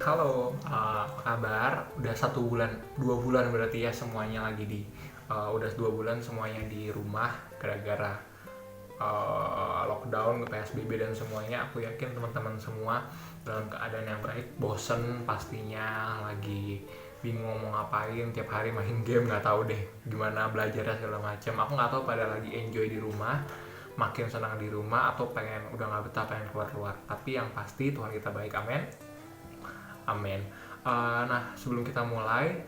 Halo, apa kabar? Udah 1 bulan, 2 bulan berarti ya semuanya lagi udah 2 bulan semuanya di rumah gara-gara lockdown, PSBB dan semuanya. Aku yakin teman-teman semua dalam keadaan yang baik, bosen pastinya, lagi bingung mau ngapain, tiap hari main game, nggak tahu deh gimana belajarnya segala macam. Aku nggak tahu pada lagi enjoy di rumah, makin senang di rumah atau pengen udah nggak betah pengen keluar-keluar. Tapi yang pasti Tuhan kita baik, amin. Amin. Nah, sebelum kita mulai,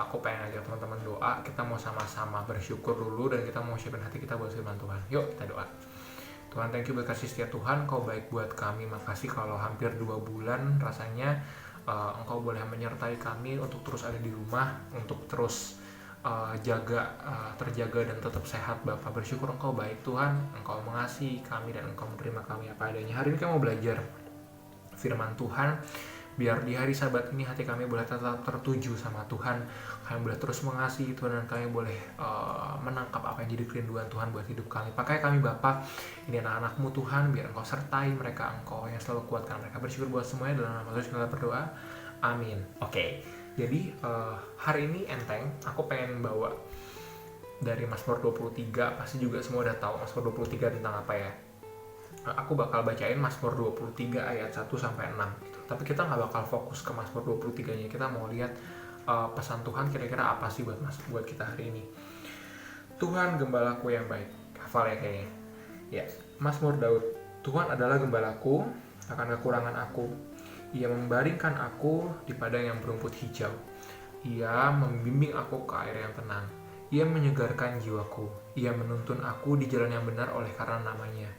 aku pengen ajak teman-teman doa. Kita mau sama-sama bersyukur dulu dan kita mau siapin hati kita buat firman Tuhan. Yuk, kita doa. Tuhan, thank you berkasih setia Tuhan, Kau baik buat kami. Makasih kalau hampir 2 bulan rasanya Engkau boleh menyertai kami untuk terus ada di rumah, untuk terus terjaga dan tetap sehat. Bapak, bersyukur Engkau baik Tuhan, Engkau mengasihi kami dan Engkau menerima kami apa adanya. Hari ini kami mau belajar firman Tuhan. Biar di hari Sabat ini hati kami boleh tetap tertuju sama Tuhan. Kami boleh terus mengasihi Tuhan dan kami boleh menangkap apa yang jadi kerinduan Tuhan buat hidup kami. Pakai kami Bapa, ini anak-anak-Mu Tuhan, biar Engkau sertai mereka, Engkau yang selalu kuatkan mereka. Bersyukur buat semuanya dalam nama Yesus kita berdoa. Amin. Oke. Jadi hari ini enteng, aku pengen bawa dari Mazmur 23. Pasti juga semua udah tahu Mazmur 23 tentang apa ya. Aku bakal bacain Mazmur 23 ayat 1 sampai 6 gitu. Tapi kita nggak bakal fokus ke Mazmur 23-nya. Kita mau lihat pesan Tuhan kira-kira apa sih buat kita hari ini. Tuhan gembalaku yang baik. Hafal ya kayaknya. Ya, Mazmur Daud. Tuhan adalah gembalaku, akan kekurangan aku. Ia membaringkan aku di padang yang berumput hijau. Ia membimbing aku ke air yang tenang. Ia menyegarkan jiwaku. Ia menuntun aku di jalan yang benar oleh karena namanya.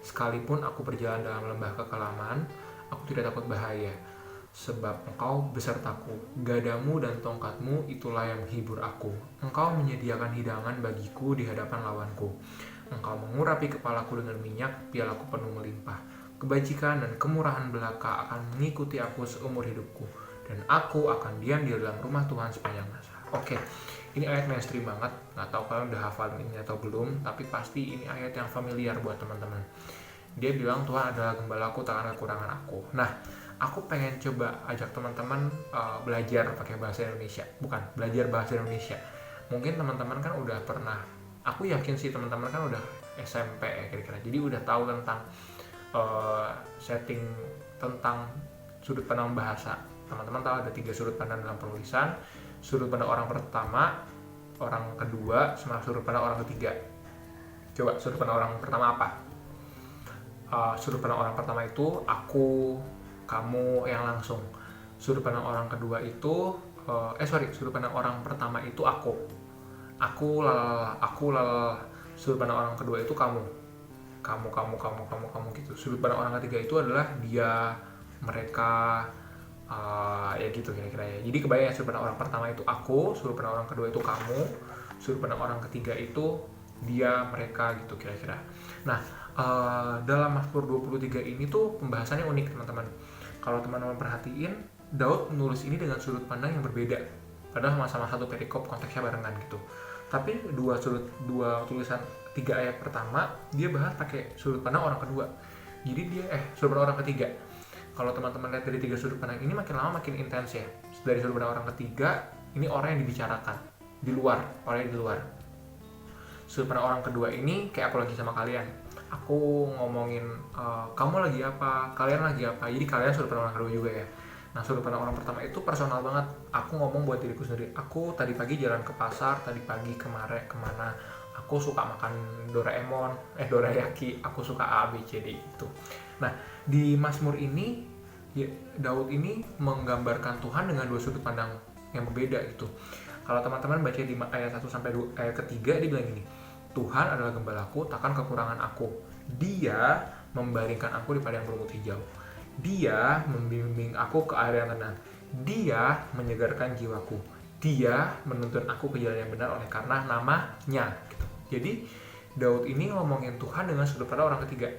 Sekalipun aku berjalan dalam lembah kekelaman, aku tidak takut bahaya, sebab Engkau besertaku. Gadamu dan tongkatmu itulah yang menghibur aku. Engkau menyediakan hidangan bagiku di hadapan lawanku. Engkau mengurapi kepalaku dengan minyak, pialaku penuh melimpah. Kebajikan dan kemurahan belaka akan mengikuti aku seumur hidupku, dan aku akan diam di dalam rumah Tuhan sepanjang masa. Oke, ini ayat mainstream banget. Nggak tahu kalian udah hafal ini atau belum, tapi pasti ini ayat yang familiar buat teman-teman. Dia bilang Tuhan adalah gembalaku, takkan kekurangan aku. Nah, aku pengen coba ajak teman-teman belajar pakai bahasa Indonesia. Bukan, belajar bahasa Indonesia. Mungkin teman-teman kan udah pernah, aku yakin sih teman-teman kan udah SMP ya kira-kira. Jadi udah tahu tentang setting tentang sudut pandang bahasa. Teman-teman tahu ada 3 sudut pandang dalam penulisan. Sudut pandang orang pertama, orang kedua, sama sudut pandang orang ketiga. Coba sudut pandang orang pertama apa? Sudut pandang orang pertama itu aku, kamu yang langsung. Sudut pandang orang kedua itu sudut pandang orang pertama itu aku sudut pandang orang kedua itu kamu gitu. Sudut pandang orang ketiga itu adalah dia, mereka, ya gitu kira-kira ya. Jadi kebayang sudut pandang orang pertama itu aku, sudut pandang orang kedua itu kamu, sudut pandang orang ketiga itu dia, mereka gitu kira-kira. Nah, dalam Mazmur 23 ini tuh pembahasannya unik teman-teman. Kalau teman-teman perhatiin, Daud menulis ini dengan sudut pandang yang berbeda. Padahal sama-sama satu perikop, konteksnya barengan gitu. Tapi dua tulisan 3 ayat pertama dia bahas pakai sudut pandang orang kedua. Jadi dia sudut pandang orang ketiga. Kalau teman-teman lihat dari 3 sudut pandang ini makin lama makin intens ya. Dari sudut pandang orang ketiga, ini orang yang dibicarakan di luar, orang yang di luar. Sudut pandang orang kedua ini kayak aku lagi sama kalian. Aku ngomongin kamu lagi apa, kalian lagi apa. Jadi kalian sudut pandang orang kedua juga ya. Nah, sudut pandang orang pertama itu personal banget. Aku ngomong buat diriku sendiri. Aku tadi pagi jalan ke pasar, tadi pagi kemana. Aku suka makan dorayaki, aku suka A, B, C, D gitu. Nah, di Mazmur ini, ya, Daud ini menggambarkan Tuhan dengan 2 sudut pandang yang berbeda gitu. Kalau teman-teman baca di ayat 1 sampai ayat ketiga, dia bilang gini, Tuhan adalah gembalaku, takkan kekurangan aku. Dia membaringkan aku di padang berumput hijau. Dia membimbing aku ke air yang tenang. Dia menyegarkan jiwaku. Dia menuntun aku ke jalan yang benar oleh karena namanya gitu. Jadi Daud ini ngomongin Tuhan dengan sudut pandang orang ketiga.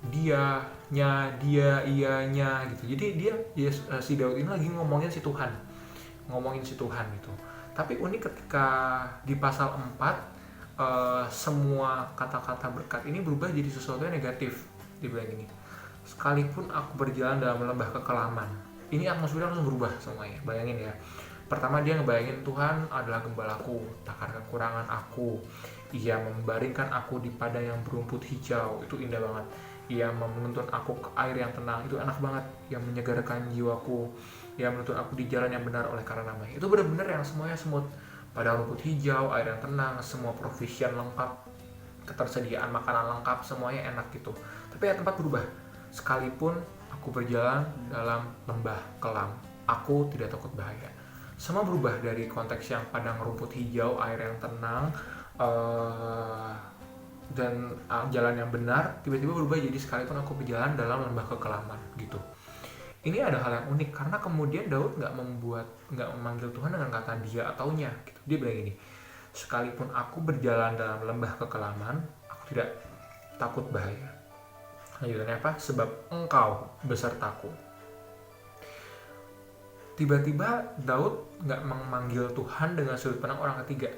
Dia, ianya gitu. Jadi si Daud ini lagi ngomongin si Tuhan gitu. Tapi unik ketika di pasal 4 semua kata-kata berkat ini berubah jadi sesuatu yang negatif. Dibilang gini, sekalipun aku berjalan dalam lembah kekelaman. Ini atmosfernya langsung berubah semuanya. Bayangin ya. Pertama dia ngebayangin Tuhan adalah gembalaku, takkan kekurangan aku. Ia membaringkan aku di padang yang berumput hijau, itu indah banget. Ia menuntun aku ke air yang tenang, itu enak banget. Ia menyegarkan jiwaku. Ia menuntun aku di jalan yang benar oleh karena namanya. Itu benar-benar yang semuanya smooth. Padang rumput hijau, air yang tenang, semua provision lengkap, ketersediaan makanan lengkap, semuanya enak gitu. Tapi ya tempat berubah. Sekalipun aku berjalan dalam lembah kelam, aku tidak takut bahaya. Semua berubah dari konteks yang padang rumput hijau, air yang tenang, dan jalan yang benar, tiba-tiba berubah jadi sekalipun aku berjalan dalam lembah kekelaman gitu. Ini ada hal yang unik karena kemudian Daud nggak memanggil Tuhan dengan kata dia atau nya gitu. Dia bilang gini, sekalipun aku berjalan dalam lembah kekelaman, aku tidak takut bahaya. Lanjutannya apa? Sebab engkau besertaku. Tiba-tiba Daud nggak memanggil Tuhan dengan sudut pandang orang ketiga.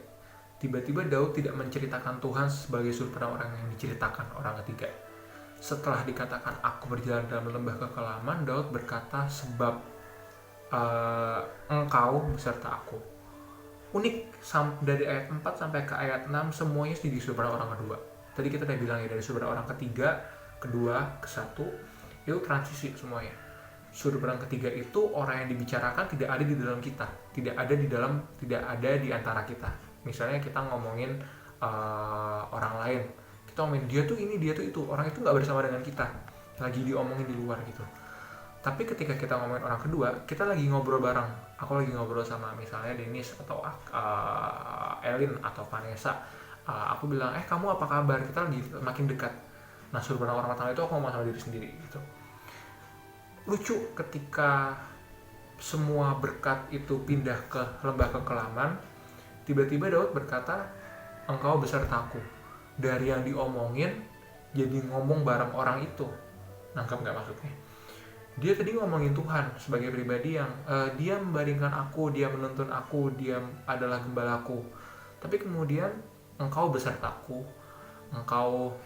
Tiba-tiba Daud tidak menceritakan Tuhan sebagai sudut pandang orang yang diceritakan orang ketiga. Setelah dikatakan aku berjalan dalam lembah kekelaman, Daud berkata sebab engkau beserta aku. Unik, dari ayat 4 sampai ke ayat 6 semuanya di sudut pandang orang kedua. Tadi kita udah bilang ya, dari sudut pandang orang ketiga, kedua, ke satu, itu transisi semuanya. Sudut pandang ketiga itu orang yang dibicarakan tidak ada di dalam kita, tidak ada di antara kita. Misalnya kita ngomongin orang lain, kita ngomongin dia tuh ini, dia tuh itu, orang itu nggak bersama dengan kita, lagi diomongin di luar gitu. Tapi ketika kita ngomongin orang kedua, kita lagi ngobrol bareng. Aku lagi ngobrol sama misalnya Denis atau Elin atau Vanessa. Aku bilang, kamu apa kabar? Kita lagi makin dekat. Nah, sudut pandang orang pertama itu aku ngomong sama diri sendiri gitu. Lucu ketika semua berkat itu pindah ke lembah kekelaman, tiba-tiba Daud berkata, engkau besertaku. Dari yang diomongin, jadi ngomong bareng orang itu. Nangkep gak maksudnya? Dia tadi ngomongin Tuhan sebagai pribadi yang dia membaringkan aku, dia menuntun aku, dia adalah gembalaku. Tapi kemudian engkau besertaku, engkau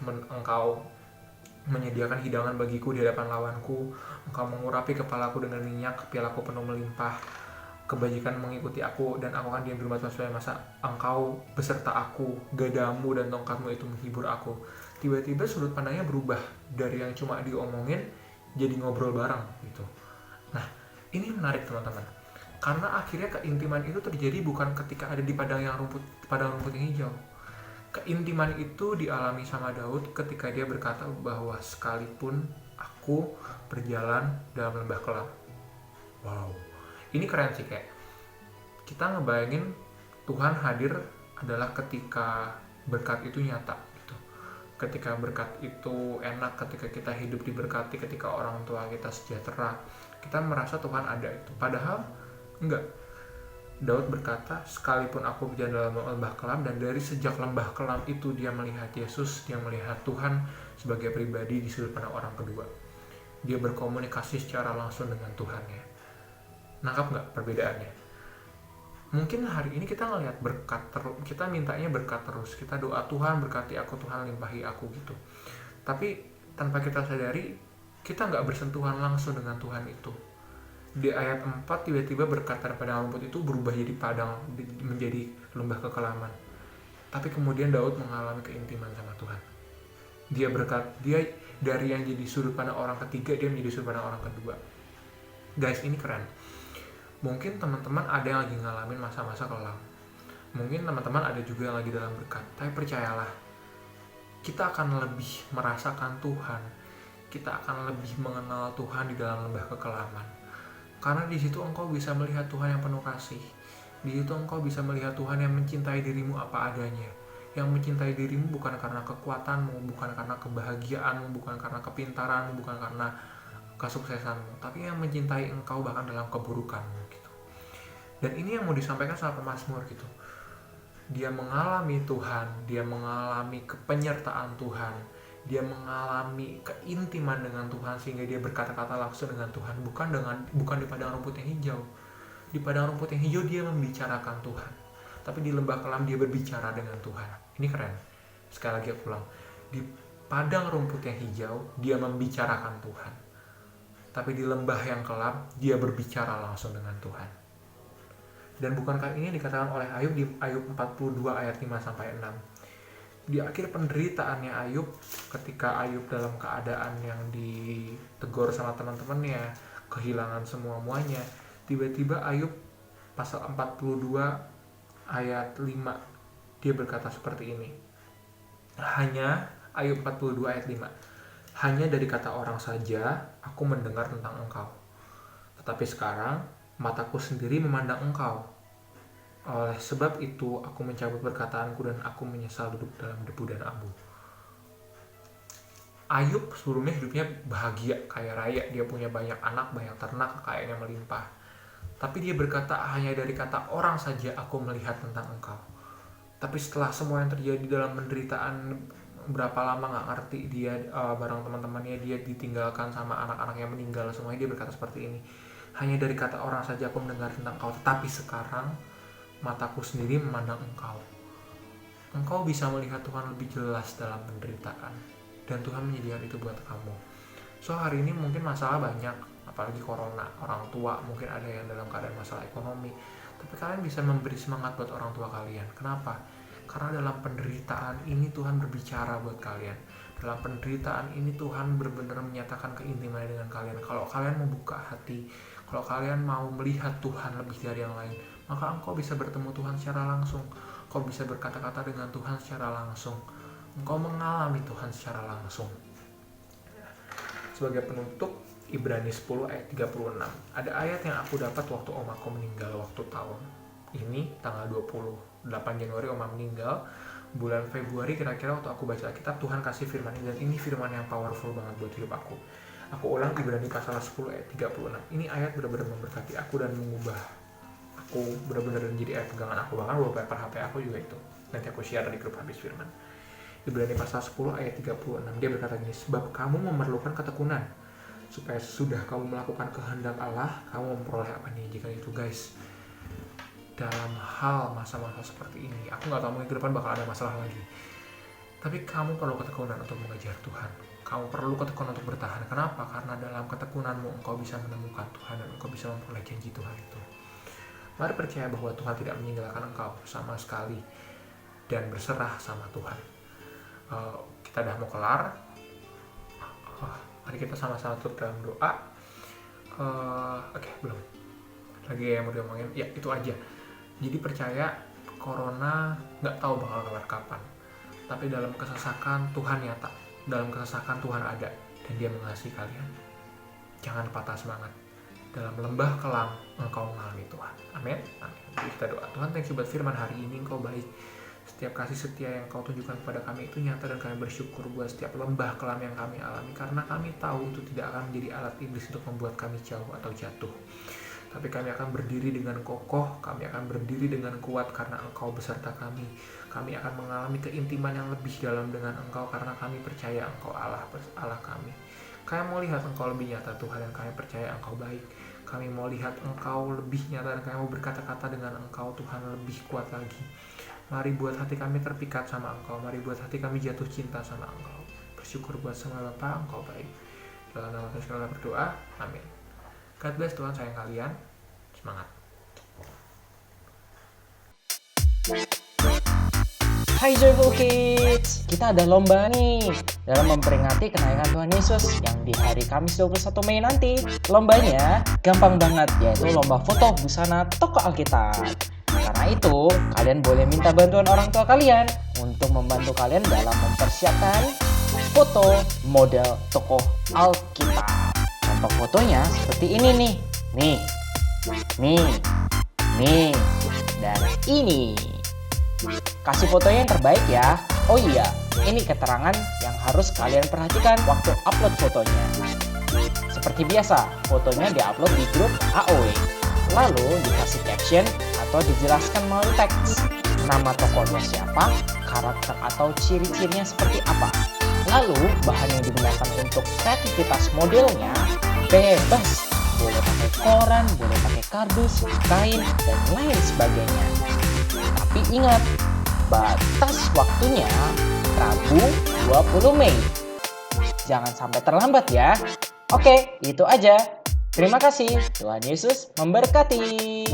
menyediakan hidangan bagiku di hadapan lawanku, engkau mengurapi kepalaku dengan minyak, pialaku penuh melimpah, kebajikan mengikuti aku, dan aku akan diam di rumah Tuhan sepanjang masa. Engkau beserta aku, gadamu dan tongkatmu itu menghibur aku. Tiba-tiba sudut pandangnya berubah dari yang cuma diomongin jadi ngobrol bareng gitu. Nah, ini menarik teman-teman, karena akhirnya keintiman itu terjadi bukan ketika ada di padang rumput yang hijau. Keintiman itu dialami sama Daud ketika dia berkata bahwa sekalipun aku berjalan dalam lembah kelam. Wow, ini keren sih, kayak kita ngebayangin Tuhan hadir adalah ketika berkat itu nyata gitu. Ketika berkat itu enak, ketika kita hidup diberkati, ketika orang tua kita sejahtera, kita merasa Tuhan ada itu. Padahal enggak. Daud berkata, sekalipun aku berjalan dalam lembah kelam, dan dari sejak lembah kelam itu dia melihat Yesus, dia melihat Tuhan sebagai pribadi di sudut pandang orang kedua. Dia berkomunikasi secara langsung dengan Tuhannya. Nangkap nggak perbedaannya? Mungkin hari ini kita ngelihat berkat terus, kita mintanya berkat terus, kita doa Tuhan berkati aku, Tuhan limpahi aku gitu. Tapi tanpa kita sadari, kita nggak bersentuhan langsung dengan Tuhan itu. Di ayat 4 tiba-tiba berkata padang rumput itu berubah jadi padang, menjadi lembah kekelaman. Tapi kemudian Daud mengalami keintiman sama Tuhan. Dia dari yang jadi sudut pandang orang ketiga, dia menjadi sudut pandang orang kedua. Guys, ini keren. Mungkin teman-teman ada yang lagi ngalamin masa-masa kelam. Mungkin teman-teman ada juga yang lagi dalam berkat. Tapi percayalah, kita akan lebih merasakan Tuhan. Kita akan lebih mengenal Tuhan di dalam lembah kekelaman. Karena di situ engkau bisa melihat Tuhan yang penuh kasih. Di situ engkau bisa melihat Tuhan yang mencintai dirimu apa adanya. Yang mencintai dirimu bukan karena kekuatanmu, bukan karena kebahagiaanmu, bukan karena kepintaranmu, bukan karena kesuksesanmu, tapi yang mencintai engkau bahkan dalam keburukanmu gitu. Dan ini yang mau disampaikan sama pemazmur gitu. Dia mengalami Tuhan, dia mengalami kepenyertaan Tuhan, dia mengalami keintiman dengan Tuhan sehingga dia berkata-kata langsung dengan Tuhan, bukan di padang rumput yang hijau. Di padang rumput yang hijau dia membicarakan Tuhan, tapi di lembah kelam dia berbicara dengan Tuhan. Ini keren. Sekali lagi aku ulang, di padang rumput yang hijau dia membicarakan Tuhan, tapi di lembah yang kelam dia berbicara langsung dengan Tuhan. Dan bukankah ini dikatakan oleh Ayub di Ayub 42 ayat 5-6. Di akhir penderitaannya Ayub, ketika Ayub dalam keadaan yang ditegur sama teman-temannya, kehilangan semua-muanya, tiba-tiba Ayub pasal 42 ayat 5, dia berkata seperti ini. Ayub 42 ayat 5. Hanya dari kata orang saja aku mendengar tentang engkau. Tetapi sekarang mataku sendiri memandang engkau. Oleh sebab itu aku mencabut perkataanku dan aku menyesal duduk dalam debu dan abu. Ayub sebelumnya hidupnya bahagia, kaya raya, dia punya banyak anak, banyak ternak, kekayaannya melimpah. Tapi dia berkata, hanya dari kata orang saja aku melihat tentang engkau. Tapi setelah semua yang terjadi dalam penderitaan, berapa lama gak ngerti, dia bareng teman-temannya, dia ditinggalkan sama anak-anak yang meninggal semuanya, dia berkata seperti ini. Hanya dari kata orang saja aku mendengar tentang engkau, tetapi sekarang mataku sendiri memandang engkau. Engkau bisa melihat Tuhan lebih jelas dalam penderitaan, dan Tuhan menyediakan itu buat kamu. So hari ini mungkin masalah banyak, apalagi corona, orang tua mungkin ada yang dalam keadaan masalah ekonomi, tapi kalian bisa memberi semangat buat orang tua kalian. Kenapa? Karena dalam penderitaan ini Tuhan berbicara buat kalian. Dalam penderitaan ini Tuhan benar-benar menyatakan keintimannya dengan kalian. Kalau kalian membuka hati, kalau kalian mau melihat Tuhan lebih dari yang lain, maka engkau bisa bertemu Tuhan secara langsung. Engkau bisa berkata-kata dengan Tuhan secara langsung. Engkau mengalami Tuhan secara langsung. Sebagai penutup, Ibrani 10 ayat 36. Ada ayat yang aku dapat waktu om aku meninggal waktu tahun ini, tanggal 28 Januari om meninggal. Bulan Februari kira-kira waktu aku baca Alkitab, Tuhan kasih firman ini, dan ini firman yang powerful banget buat hidup aku. Aku ulang Ibrani pasal 10 ayat 36. Ini ayat benar-benar memberkati aku dan mengubah aku benar-benar menjadi ayat pegangan aku. Bahkan wallpaper HP aku juga itu. Nanti aku share di grup Habis Firman. Ibrani pasal 10 ayat 36. Dia berkata gini, sebab kamu memerlukan ketekunan, supaya sudah kamu melakukan kehendak Allah, kamu memperoleh apa nih? Jika itu guys, dalam hal masa-masa seperti ini, aku gak tahu mungkin ke depan bakal ada masalah lagi, tapi kamu perlu ketekunan untuk mengejar Tuhan. Kamu perlu ketekunan untuk bertahan. Kenapa? Karena dalam ketekunanmu engkau bisa menemukan Tuhan dan engkau bisa memperoleh janji Tuhan itu. Mari percaya bahwa Tuhan tidak meninggalkan engkau sama sekali, dan berserah sama Tuhan. Kita udah mau kelar. Mari kita sama-sama tutup dalam doa. Oke, belum lagi yang mau diomongin. Ya, itu aja. Jadi percaya corona nggak tahu bakal kelar kapan. Tapi dalam kesesakan Tuhan nyata. Dalam kesesakan Tuhan ada. Dan dia mengasihi kalian. Jangan patah semangat. Dalam lembah kelam engkau mengalami Tuhan. Amin. Amin. Jadi kita doa. Tuhan, thank you buat firman hari ini. Engkau baik. Setiap kasih setia yang kau tunjukkan kepada kami itu nyata, dan kami bersyukur buat setiap lembah kelam yang kami alami, karena kami tahu itu tidak akan menjadi alat iblis untuk membuat kami jauh atau jatuh. Tapi kami akan berdiri dengan kokoh, kami akan berdiri dengan kuat karena engkau beserta kami. Kami akan mengalami keintiman yang lebih dalam dengan engkau karena kami percaya engkau Allah kami. Kami mau lihat engkau lebih nyata Tuhan, dan kami percaya engkau baik. Kami mau lihat engkau lebih nyata, dan kami mau berkata-kata dengan engkau Tuhan lebih kuat lagi. Mari buat hati kami terpikat sama engkau. Mari buat hati kami jatuh cinta sama engkau. Bersyukur buat semua Bapa, engkau baik. Dalam nama Yesus kami berdoa. Amin. God bless, Tuhan sayang kalian. Semangat. Hai Joyful Kids, kita ada lomba nih dalam memperingati kenaikan Tuhan Yesus yang di hari Kamis 21 Mei nanti. Lombanya gampang banget, yaitu lomba foto busana toko Alkitab. Karena itu, kalian boleh minta bantuan orang tua kalian untuk membantu kalian dalam mempersiapkan foto model tokoh Alkitab. Contoh fotonya seperti ini nih. Nih, dan ini. Kasih fotonya yang terbaik ya. Oh iya, ini keterangan yang harus kalian perhatikan waktu upload fotonya. Seperti biasa, fotonya diupload di grup AOW. Lalu dikasih caption atau dijelaskan melalui teks. Nama tokohnya siapa, karakter atau ciri-cirinya seperti apa. Lalu bahan yang digunakan untuk kreativitas modelnya bebas. Boleh pakai koran, boleh pakai kardus, kain, dan lain sebagainya. Tapi ingat, batas waktunya Rabu 20 Mei. Jangan sampai terlambat ya. Oke, itu aja. Terima kasih. Tuhan Yesus memberkati.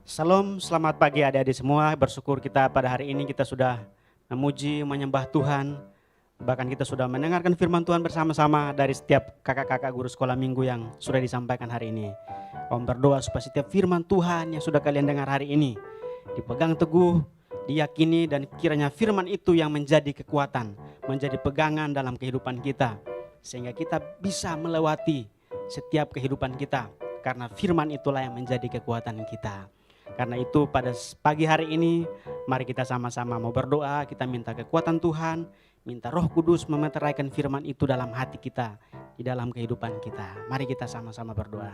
Salam, selamat pagi adik-adik semua. Bersyukur kita pada hari ini kita sudah memuji, menyembah Tuhan. Bahkan kita sudah mendengarkan firman Tuhan bersama-sama dari setiap kakak-kakak guru sekolah minggu yang sudah disampaikan hari ini. Om berdoa supaya setiap firman Tuhan yang sudah kalian dengar hari ini dipegang teguh, diyakini, dan kiranya firman itu yang menjadi kekuatan, menjadi pegangan dalam kehidupan kita. Sehingga kita bisa melewati setiap kehidupan kita. Karena firman itulah yang menjadi kekuatan kita. Karena itu pada pagi hari ini mari kita sama-sama mau berdoa, kita minta kekuatan Tuhan, minta Roh Kudus memeteraikan firman itu dalam hati kita, di dalam kehidupan kita. Mari kita sama-sama berdoa.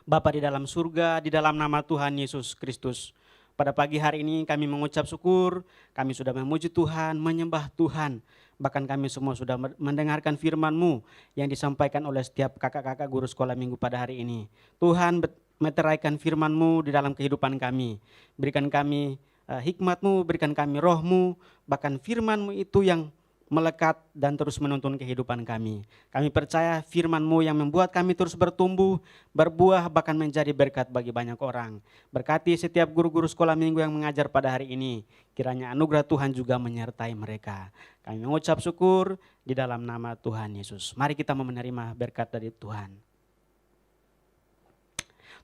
Bapa di dalam surga, di dalam nama Tuhan Yesus Kristus, pada pagi hari ini kami mengucap syukur, kami sudah memuji Tuhan, menyembah Tuhan. Bahkan kami semua sudah mendengarkan firman-Mu yang disampaikan oleh setiap kakak-kakak guru sekolah minggu pada hari ini. Tuhan, meteraikan firman-Mu di dalam kehidupan kami. Berikan kami hikmat-Mu, berikan kami roh-Mu, bahkan firman-Mu itu yang melekat dan terus menuntun kehidupan kami. Kami percaya firman-Mu yang membuat kami terus bertumbuh, berbuah, bahkan menjadi berkat bagi banyak orang. Berkati setiap guru-guru sekolah minggu yang mengajar pada hari ini. Kiranya anugerah Tuhan juga menyertai mereka. Kami mengucap syukur di dalam nama Tuhan Yesus. Mari kita menerima berkat dari Tuhan.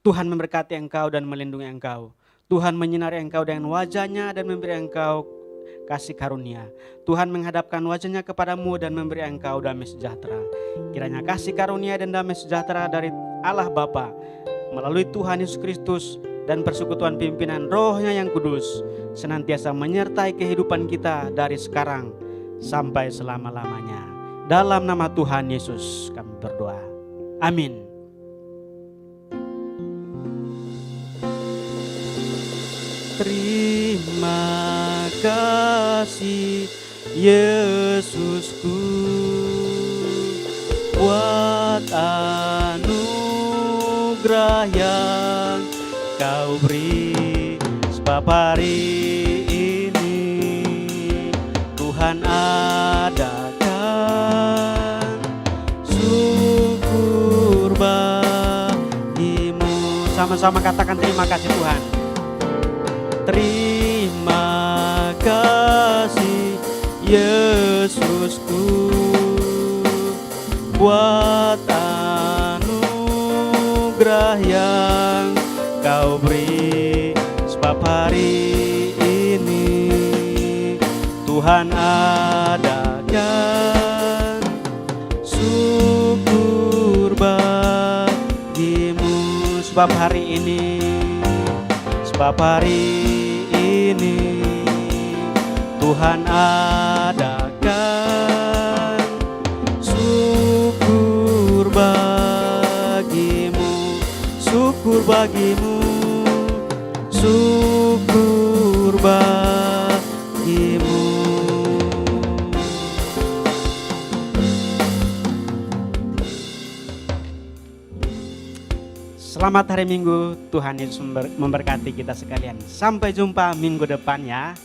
Tuhan memberkati engkau dan melindungi engkau. Tuhan menyinari engkau dengan wajahnya dan memberi engkau kasih karunia. Tuhan menghadapkan wajahnya kepadamu dan memberi engkau damai sejahtera. Kiranya kasih karunia dan damai sejahtera dari Allah Bapa melalui Tuhan Yesus Kristus dan persekutuan pimpinan Roh-Nya yang kudus senantiasa menyertai kehidupan kita dari sekarang sampai selama-lamanya. Dalam nama Tuhan Yesus kami berdoa. Amin. Terima kasih Yesusku buat anugerah yang kau beri, sebab hari ini Tuhan adakan syukur bagimu. Sama-sama katakan terima kasih Tuhan. Terima kasih Yesusku buat anugerah yang kau beri, sebab hari ini Tuhan adakan syukur bagimu. Sebab hari ini Tuhan adakan syukur bagimu, syukur bagimu, syukur bagimu. Selamat hari Minggu, Tuhan Yesus memberkati kita sekalian. Sampai jumpa minggu depan ya.